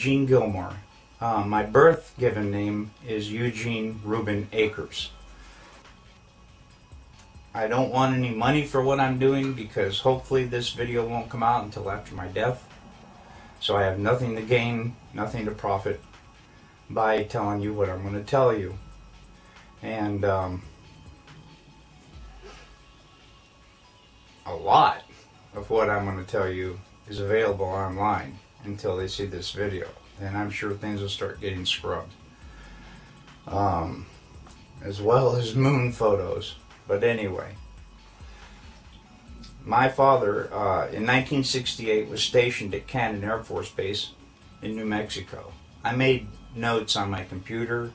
Gene Gilmore. My birth given name is Eugene Reuben Akers. I don't want any money for what I'm doing because hopefully this video won't come out until after my death. So I have nothing to gain, nothing to profit by telling you what I'm going to tell you. And a lot of what I'm going to tell you is available online until they see this video. And I'm sure things will start getting scrubbed. As well as moon photos. But anyway, my father in 1968 was stationed at Cannon Air Force Base in New Mexico. I made notes on my computer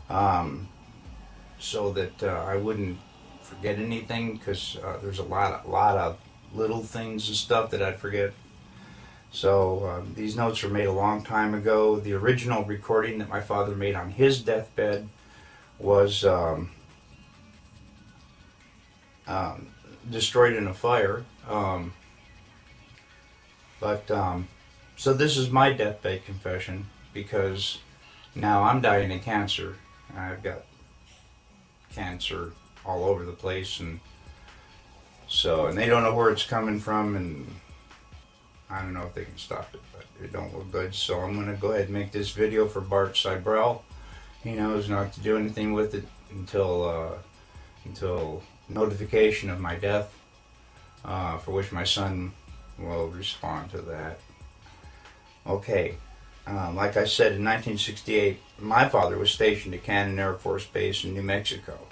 so that I wouldn't forget anything, because there's a lot of little things and stuff that I'd forget. So these notes were made a long time ago. The original recording that my father made on his deathbed was destroyed in a fire. So this is my deathbed confession, because now I'm dying of cancer. I've got cancer all over the place, and they don't know where it's coming from, and I don't know if they can stop it, but it don't look good. So I'm going to go ahead and make this video for Bart Seibel. He knows not to do anything with it until notification of my death, for which my son will respond to that. Okay, like I said, in 1968, my father was stationed at Cannon Air Force Base in New Mexico.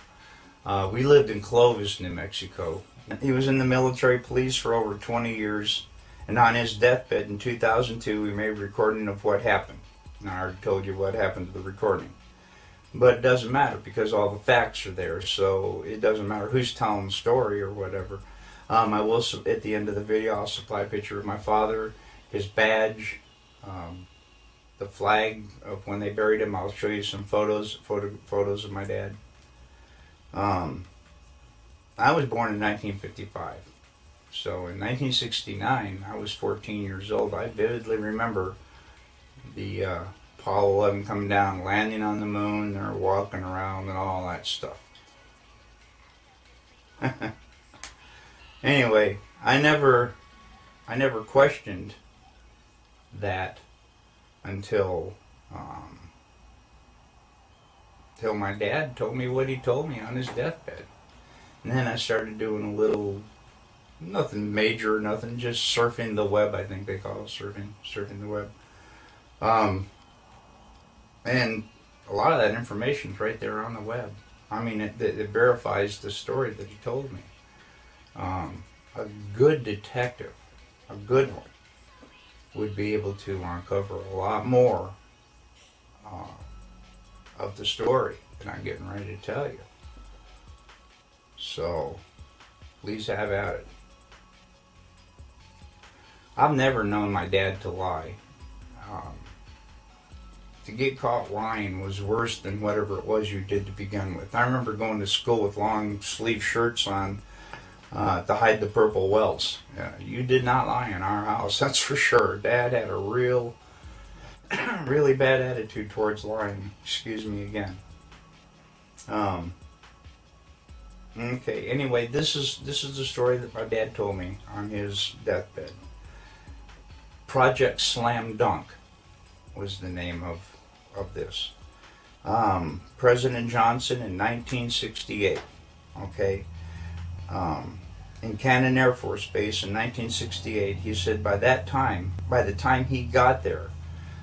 We lived in Clovis, New Mexico. He was in the military police for over 20 years, and on his deathbed in 2002, we made a recording of what happened. Now, I already told you what happened to the recording. But it doesn't matter, because all the facts are there, so it doesn't matter who's telling the story or whatever. I will, at the end of the video, I'll supply a picture of my father, his badge, the flag of when they buried him. I'll show you some photos of my dad. I was born in 1955. So in 1969, I was 14 years old. I vividly remember the Apollo 11 coming down, landing on the moon, they're walking around and all that stuff. Anyway, I never questioned that until my dad told me what he told me on his deathbed. And then I started doing a little, nothing major, nothing, just surfing the web, I think they call it, surfing the web. And a lot of that information's right there on the web. I mean, it verifies the story that he told me. A good detective, a good one, would be able to uncover a lot more of the story that I'm getting ready to tell you. So, please have at it. I've never known my dad to lie. To get caught lying was worse than whatever it was you did to begin with. I remember going to school with long sleeve shirts on to hide the purple welts. You did not lie in our house, that's for sure. Dad had a really bad attitude towards lying. Excuse me again. Okay, anyway, this is the story that my dad told me on his deathbed. Project Slam Dunk was the name of this. President Johnson in 1968, okay, in Cannon Air Force Base in 1968, he said by the time he got there,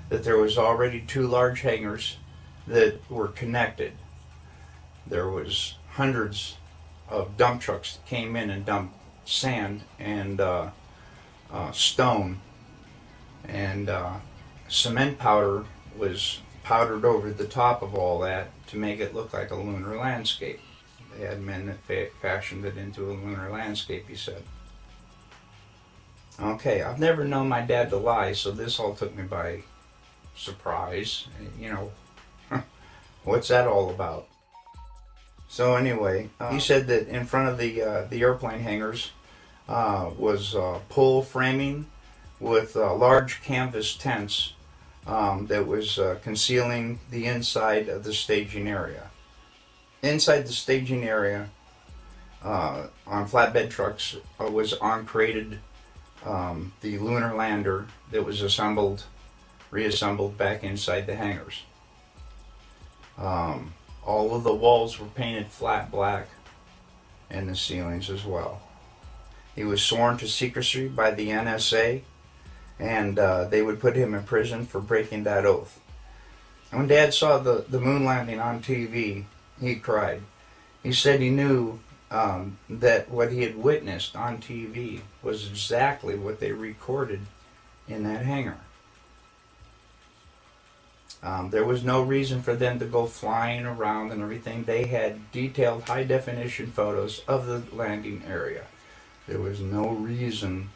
that there was already 2 large hangars that were connected. There was hundreds of dump trucks that came in and dumped sand and stone, and cement powder was powdered over the top of all that to make it look like a lunar landscape. They had men that fashioned it into a lunar landscape, he said. Okay, I've never known my dad to lie, so this all took me by surprise. You know, what's that all about? So anyway, he said that in front of the airplane hangars was pole framing with large canvas tents that was concealing the inside of the staging area. Inside the staging area, on flatbed trucks, was uncrated the lunar lander that was reassembled back inside the hangars. All of the walls were painted flat black, and the ceilings as well. He was sworn to secrecy by the NSA, and they would put him in prison for breaking that oath. And when Dad saw the moon landing on TV, he cried. He said he knew that what he had witnessed on TV was exactly what they recorded in that hangar. There was no reason for them to go flying around and everything. They had detailed high-definition photos of the landing area. There was no reason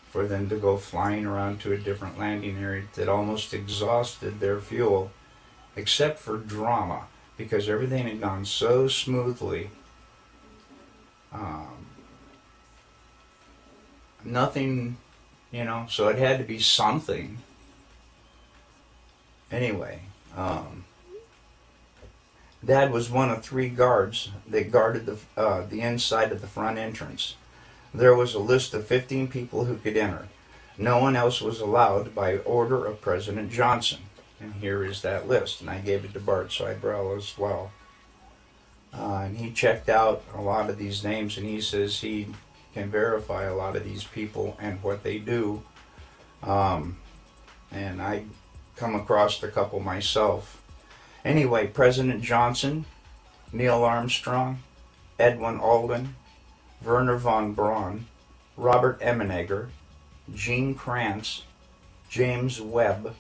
for them to go flying around to a different landing area that almost exhausted their fuel, except for drama, because everything had gone so smoothly. Nothing, so it had to be something. Anyway, Dad was one of 3 guards that guarded the inside of the front entrance. There was a list of 15 people who could enter. No one else was allowed by order of President Johnson. And here is that list. And I gave it to Bart Seibel as well. And he checked out a lot of these names, and he says he can verify a lot of these people and what they do. And I come across a couple myself. Anyway, President Johnson, Neil Armstrong, Edwin Aldrin, Werner von Braun, Robert Emmenegger, Gene Kranz, James Webb,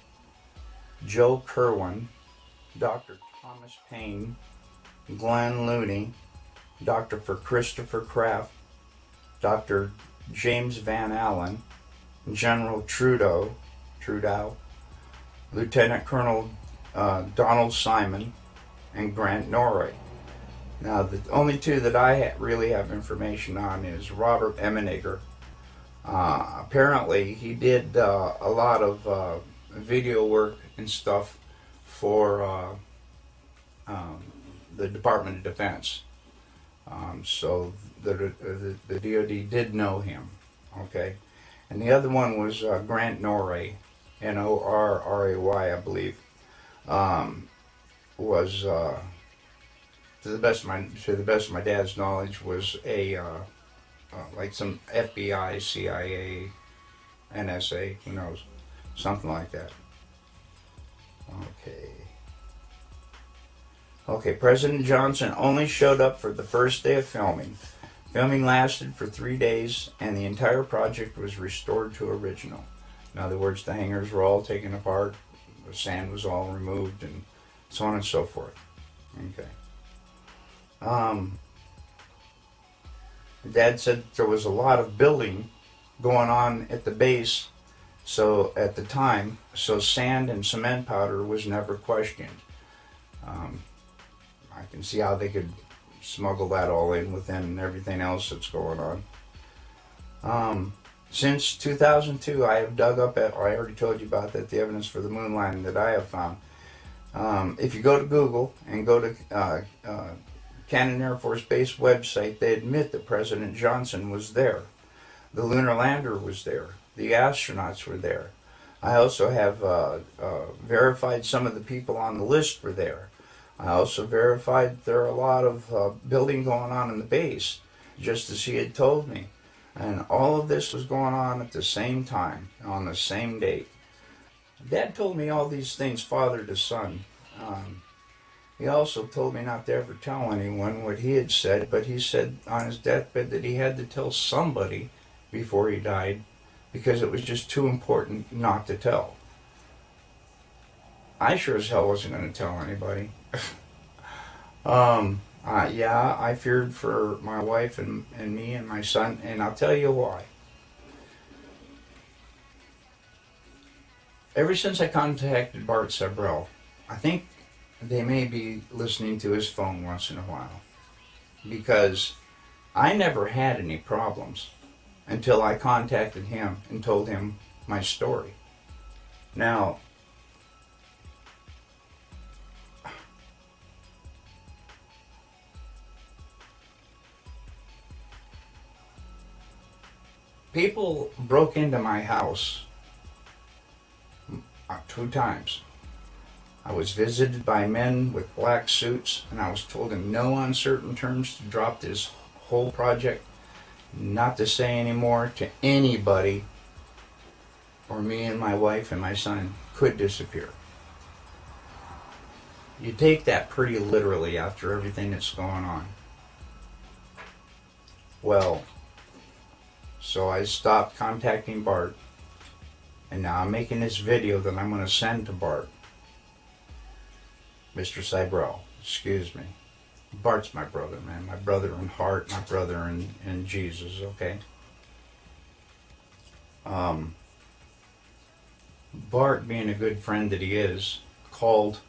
Joe Kerwin, Dr. Thomas Paine, Glenn Looney, Dr. Christopher Kraft, Dr. James Van Allen, General Trudeau, Lieutenant Colonel Donald Simon, and Grant Norrie. Now, the only 2 that I really have information on is Robert Emmenegger. Apparently, he did a lot of video work and stuff for the Department of Defense. So the DOD did know him. Okay, and the other one was Grant Norrie, Norray, I believe. Was to the best of my dad's knowledge, was a like some FBI, CIA, NSA, who knows, something like that. Okay, President Johnson only showed up for the first day of filming. Filming lasted for 3 days, and the entire project was restored to original. In other words, the hangars were all taken apart, the sand was all removed, and so on and so forth. Okay. Dad said there was a lot of building going on at the base, so at the time, so sand and cement powder was never questioned. I can see how they could smuggle that all in within everything else that's going on. Since 2002, I have dug up, I already told you about that, the evidence for the moon landing that I have found. If you go to Google and go to Cannon Air Force Base website, they admit that President Johnson was there. The lunar lander was there. The astronauts were there. I also have verified some of the people on the list were there. I also verified there are a lot of building going on in the base, just as he had told me. And all of this was going on at the same time, on the same date. Dad told me all these things father to son. He also told me not to ever tell anyone what he had said, but he said on his deathbed that he had to tell somebody before he died because it was just too important not to tell. I sure as hell wasn't going to tell anybody. Yeah, I feared for my wife and me and my son, and I'll tell you why. Ever since I contacted Bart Seibel, I think they may be listening to his phone once in a while, because I never had any problems until I contacted him and told him my story. Now, People broke into my house 2 times. I was visited by men with black suits, and I was told in no uncertain terms to drop this whole project, not to say anymore to anybody, or me and my wife and my son could disappear. You take that pretty literally after everything that's going on. Well, so I stopped contacting Bart, and now I'm making this video that I'm going to send to Bart. Mr. Cybrell, excuse me. Bart's my brother, man. My brother in heart, my brother in Jesus, okay? Bart, being a good friend that he is, called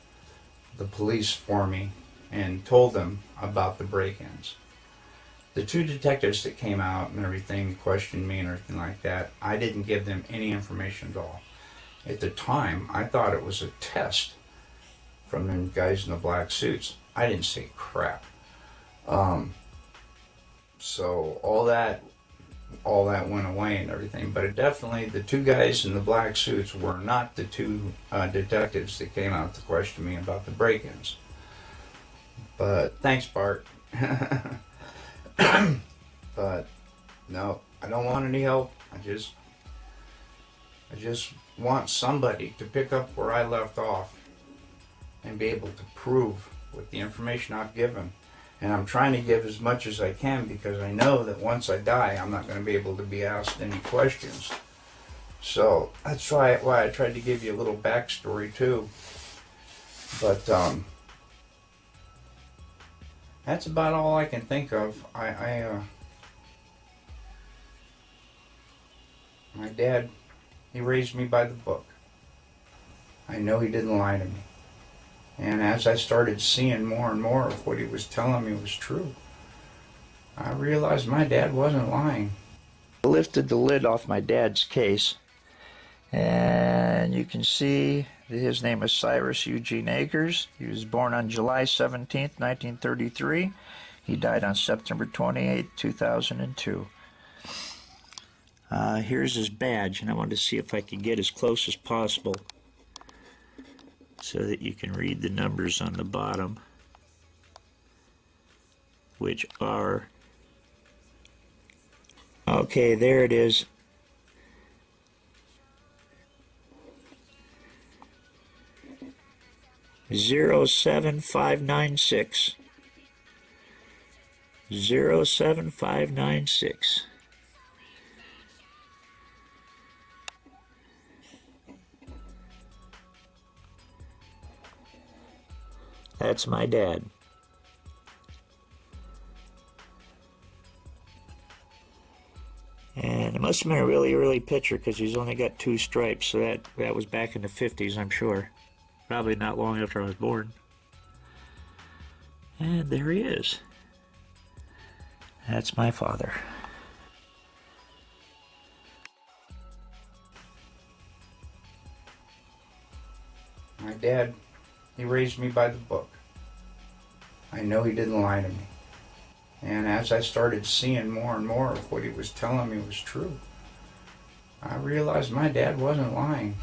the police for me and told them about the break-ins. The 2 detectives that came out and everything questioned me and everything like that, I didn't give them any information at all. At the time, I thought it was a test from them guys in the black suits. I didn't say crap. So all that went away and everything. But it definitely, the 2 guys in the black suits were not the 2 detectives that came out to question me about the break-ins. But thanks, Bart. But no, I don't want any help. I just want somebody to pick up where I left off and be able to prove with the information I've given. And I'm trying to give as much as I can, because I know that once I die, I'm not going to be able to be asked any questions. So that's why I tried to give you a little backstory too. But that's about all I can think of. My dad, he raised me by the book. I know he didn't lie to me. And as I started seeing more and more of what he was telling me was true, I realized my dad wasn't lying. I lifted the lid off my dad's case, and you can see that his name is Cyrus Eugene Akers. He was born on July 17th, 1933. He died on September 28th, 2002. Here's his badge, and I wanted to see if I could get as close as possible so that you can read the numbers on the bottom, which are, okay, there it is. (07596). 07596. That's my dad. And it must have been a really early picture, because he's only got 2 stripes, so that was back in the 50s, I'm sure. Probably not long after I was born. And there he is. That's my father. My dad, he raised me by the book. I know he didn't lie to me. And as I started seeing more and more of what he was telling me was true, I realized my dad wasn't lying.